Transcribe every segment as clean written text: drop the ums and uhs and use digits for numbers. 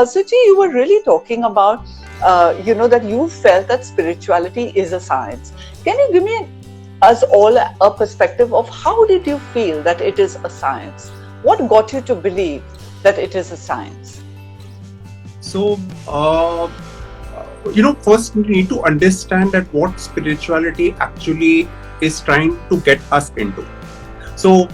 Suchi, you were really talking about, that you felt that spirituality is a science. Can you give me us all a perspective of how did you feel that it is a science? What got you to believe that it is a science? So, first we need to understand that what spirituality actually is trying to get us into. So,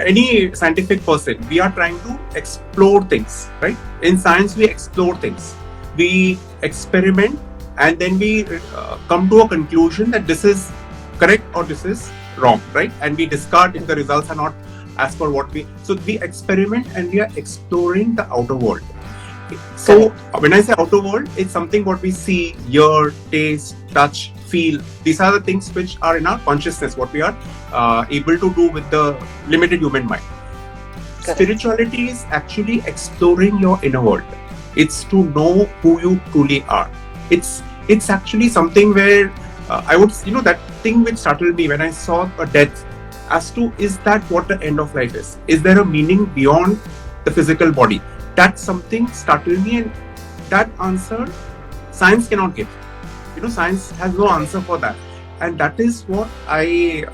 any scientific person, we are trying to explore things, right? In science, we explore things. We experiment and then we come to a conclusion that this is correct or this is wrong, right? And we discard if the results are not as per what we... So, we experiment and we are exploring the outer world. So, when I say outer world, it's something what we see, hear, taste, touch, feel. These are the things which are in our consciousness, what we are able to do with the limited human mind. Correct. Spirituality is actually exploring your inner world. It's to know who you truly are. It's actually something where I would, that thing which startled me when I saw a death as to, is that what the end of life is? Is there a meaning beyond the physical body? That's something startled me, and that answer science cannot give. Science has no answer for that. And that is what I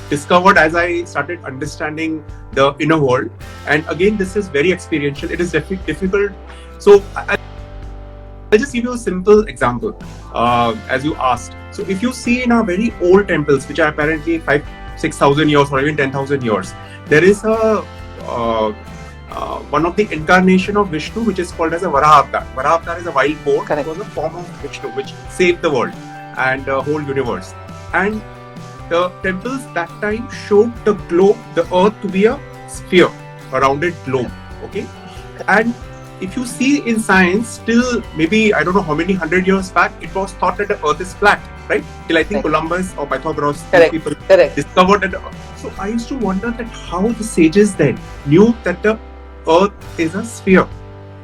discovered as I started understanding the inner world. And again, this is very experiential. It is difficult. So I'll just give you a simple example, as you asked. So if you see in our very old temples, which are apparently 5,000-6,000 years or even 10,000 years, there is a one of the incarnation of Vishnu, which is called as a Varaha Avatar. Varaha Avatar is a wild boar. Correct. It was a form of Vishnu, which saved the world and the whole universe. And the temples that time showed the globe, the earth to be a sphere, a rounded globe. Okay. And if you see in science, still maybe, I don't know how many 100 years back, it was thought that the earth is flat, right? Till I think Columbus or Pythagoras, people discovered that. So I used to wonder that how the sages then knew that the earth is a sphere.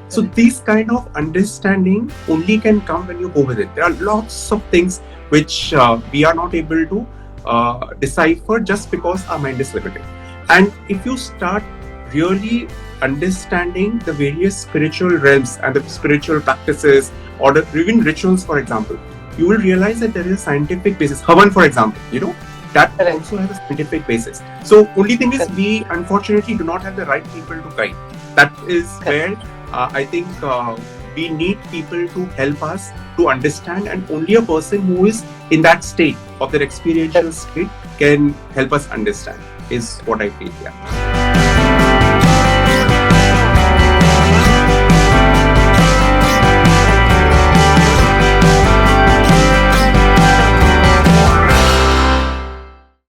So these kind of understanding only can come when you go with it. There are lots of things which we are not able to decipher just because our mind is limited. And if you start really understanding the various spiritual realms and the spiritual practices or even rituals, for example, you will realize that there is a scientific basis. Havan, for example, that also has a scientific basis. So only thing is we unfortunately do not have the right people to guide. That is where I think we need people to help us to understand, and only a person who is in that state of their experiential state can help us understand, is what I feel. Yeah.